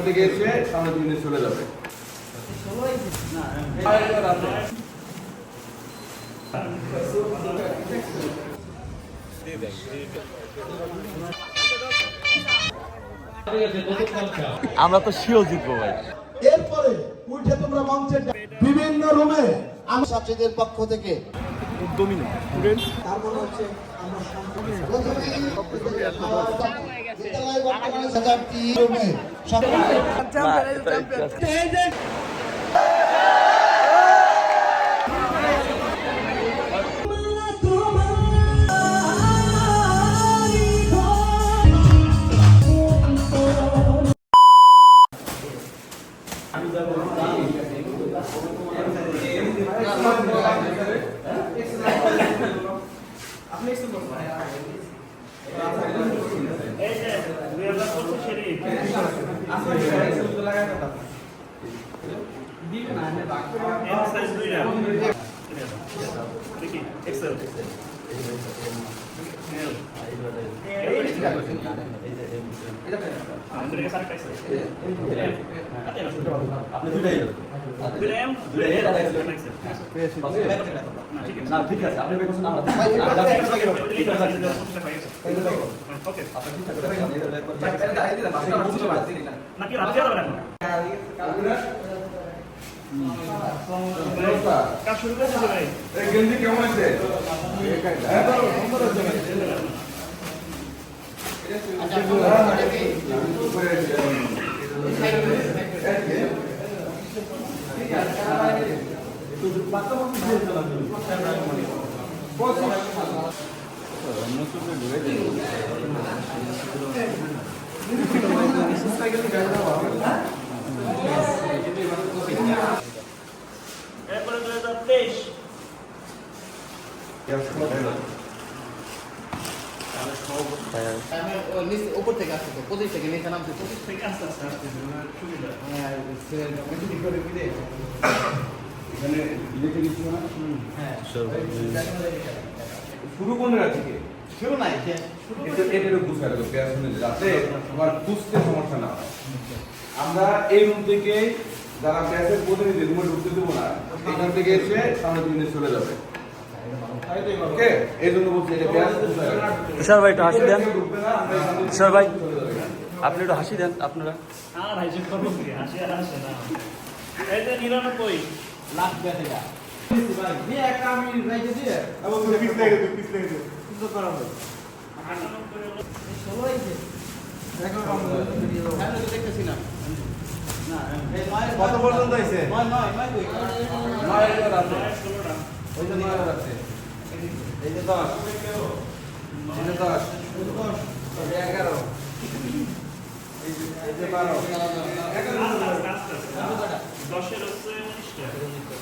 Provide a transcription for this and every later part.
থেকে এসে সামনে 2 মিনিট চলে যাবে। আমরা তো শিও জিতবো ভাই। এরপরে উঠে তোমরা মঞ্চে বিভিন্ন রুমে আমার ছাত্রীদের পক্ষ থেকে তার মনে হচ্ছে আমরা গেঞ্জি কেমন আছে? উপর থেকে আসতে 25 থেকে নিচে নামতে 25 থেকে আস্তে আস্তে আসতে সুবিধা। হ্যাঁ এখানে লিখে দিচ্ছ না? হ্যাঁ শুরু কোন জায়গা থেকে? শুরু নাই এটারও বুঝতে হবে যাতে তোমার বুঝতে সমস্যা না হয়। আমরা এই রুম থেকে যারা ব্যাচের প্রতিনিধি রুমে ঢুকতে দেবো না, এখান থেকে এসে সামনে 2 মিনিট চলে যাবে। ওকে, এই জন্য বলছি এটা ব্যাচ তুষার ভাই একটু হাসি দেন। তুষার ভাই আপনি একটু হাসি দেন আপনারা। আর হাসি করবো কি? হাসি আর হাসে না। এই যে 99 লাখ টাকা ভাই নিয়ে একটা আমি রাইতে দিয়ে এবং পিস লেগে দিও কিছু করা হবে। 98 হলো সবাই যে দেখো হ্যাঁ তো দেখতেছি না না এই নয় কত পর্যন্ত হইছে? নয় কই 9 এর আছে। 16টা। ওই যে 9 এর আছে। এই যে 10 এই যে 10 এই যে 11 এই যে 12 10-এর হচ্ছে 19টা।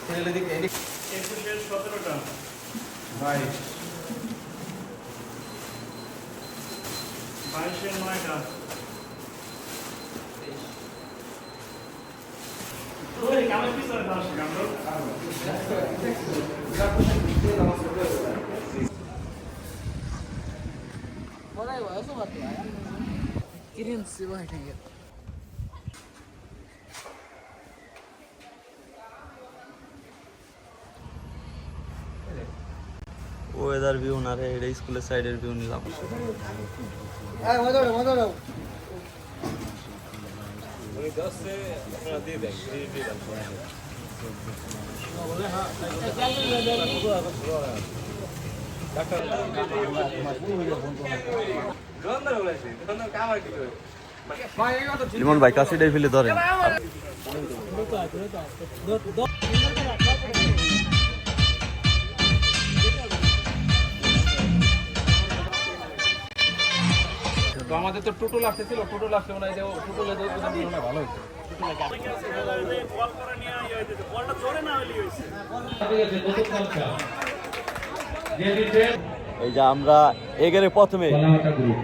ছেলে দিকে এদিক 21-এর 17টা। 22 22-এর 9টা। ওই কামের পিছনে দাঁড়াস কামড়। বড়াই হয় সব বাত কিরিন সে ভাই ঠিক আছে ওয়েদার ভিউ না রে, এটা স্কুলের সাইডের ভিউ নিলাম। হ্যাঁ মজা দাও ওই 10 से अपना दे देंगे दे লিমন ভাই কাশিটাই ফেলে ধরেন। তো আমাদের তো টোটো লাগতে ছিল, টোটো লাগতে মনে হয় যে টোটোলে না ভালো হয়েছে। এই যে আমরা এগেরে প্রথমে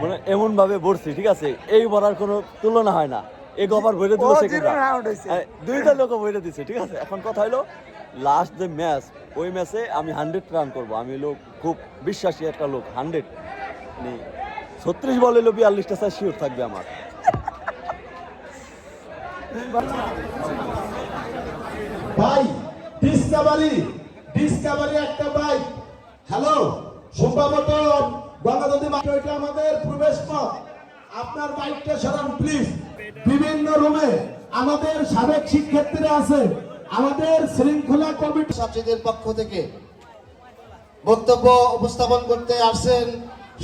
মানে এমন ভাবে ভরছি, ঠিক আছে, এই ভরার কোনো তুলনা হয় না। এই কভার ভরে দিল সেকেন্ড, দুইটা লোক ভরে দিচ্ছে, ঠিক আছে। এখন কথা হলো লাস্ট যে ম্যাচ ওই ম্যাচে আমি 100 রান করব। আমি লোক খুব বিশ্বাসী একটা লোক, 100 মানে 36 বল হইলো 42টা চাই শিওর থাকবে আমার। ভাই ডিসকাভারি একটা বাইক। হ্যালো, সম্ভবত গঙ্গানদী মাঠ, এটা আমাদের প্রবেশ পথ। আপনার বাইকটা সরান প্লিজ। বিভিন্ন রুমে আমাদের সাবেক শিক্ষার্থীরা আছে, আমাদের শৃঙ্খলা কমিটি ছাত্রীদের পক্ষ থেকে বক্তব্য উপস্থাপন করতে আসছেন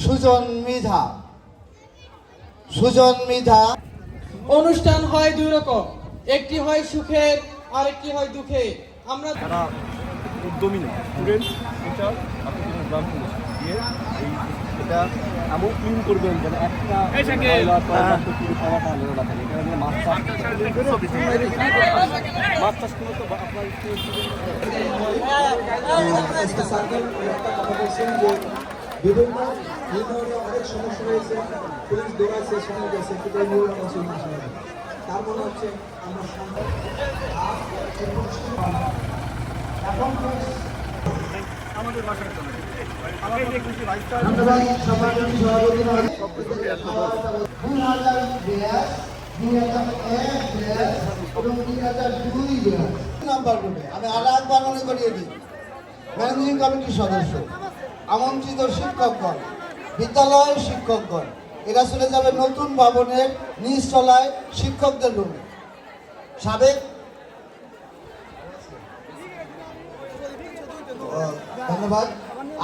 সুজন মৃধা। অনুষ্ঠান হয় দুই রকম, একটি হয় সুখের আর একটি হয় দুঃখে। আমরা যারা উদ্যমী না স্টুডেন্ট টিচার আপনি গ্রাম দিয়ে এই এটা এমন ক্লিন করবেন যেন একটা মাছ চাষ করে তো আপনার বিভিন্ন অনেক সমস্যা রয়েছে, পুলিশ দৌড়াচ্ছে, সেখানে গেছে, কিন্তু এই নিয়ম আছে তার মনে হচ্ছে আমরা আমি আর একবার মনে করিয়ে দিই, ম্যানেজিং কমিটির সদস্য, আমন্ত্রিত শিক্ষকগণ, বিদ্যালয়ের শিক্ষকগণ, এরা চলে যাবে নতুন ভবনের নিচতলায় শিক্ষকদের রুমে। সাবেক ধন্যবাদ।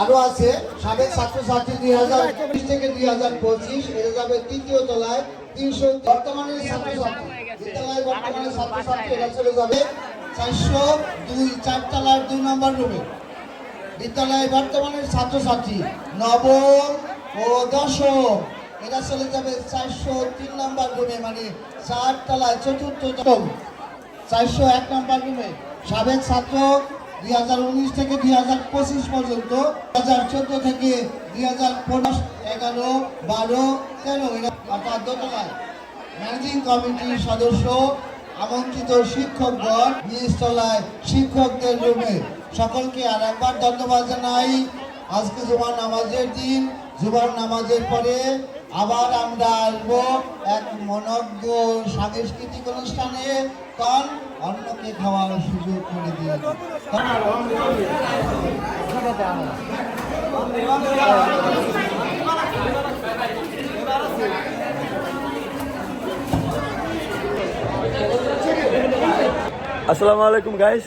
আরো আছে সাবেক ছাত্রছাত্রী 2020 থেকে 2025, এরা যাবে তৃতীয় তলায় 300। বর্তমানে ছাত্রছাত্রী বিদ্যালয়ের বর্তমানে ছাত্রছাত্রী এরা চলে যাবে 402 4 তলার 2 নম্বর রুমে। বিদ্যালয়ে বর্তমানের ছাত্রছাত্রী নবম ও দশম এরা চলে যাবে 403 নম্বর রুমে, মানে 4 তলায় 4র্থ 401 নম্বর রুমে। সাবেক ছাত্র 2019 থেকে 2025 পর্যন্ত, 2014 থেকে 2015, 11, 12, 13 এরা অর্থাৎ দোতলায়। ম্যানেজিং কমিটির সদস্য, আমন্ত্রিত শিক্ষকগণ নিচতলায় শিক্ষকদের রুমে। সকলকে আর একবার ধন্যবাদ জানাই। আজকে জুমার নামাজের দিন, জুমার নামাজের পরে আবার আমরা আসবো এক মনজ্ঞ সাংস্কৃতিক অনুষ্ঠানে। কারণ অন্যকে খাওয়ার সুযোগ করে দিয়ে আসসালামু আলাইকুম গাইস।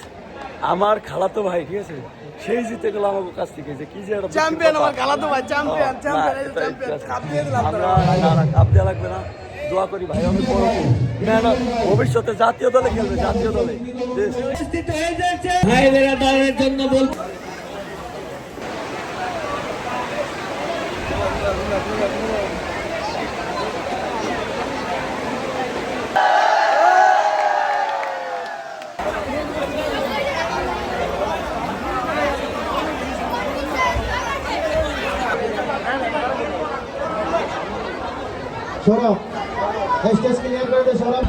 আমার খালাতো ভাই, ঠিক আছে, সেই জিতে গেল আমার কাছ থেকে, যে কি যে একটা চ্যাম্পিয়ন, আমার খালাতো ভাই চ্যাম্পিয়ন কাপ দিয়ে দিলাম। আমরা না কাপ দেওয়া লাগবে না, দোয়া করি ভাই অনেক বড় ভবিষ্যতে জাতীয় দলে খেলবে, জাতীয় দলে। ভাইদের দলের জন্য বল সৌরভ, স্টেজ ক্লিয়ার করে দে সৌরভ।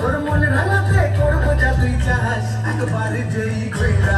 তোর মনে রাখাতে করবো যা তুই চাস, একবার যেই কইরা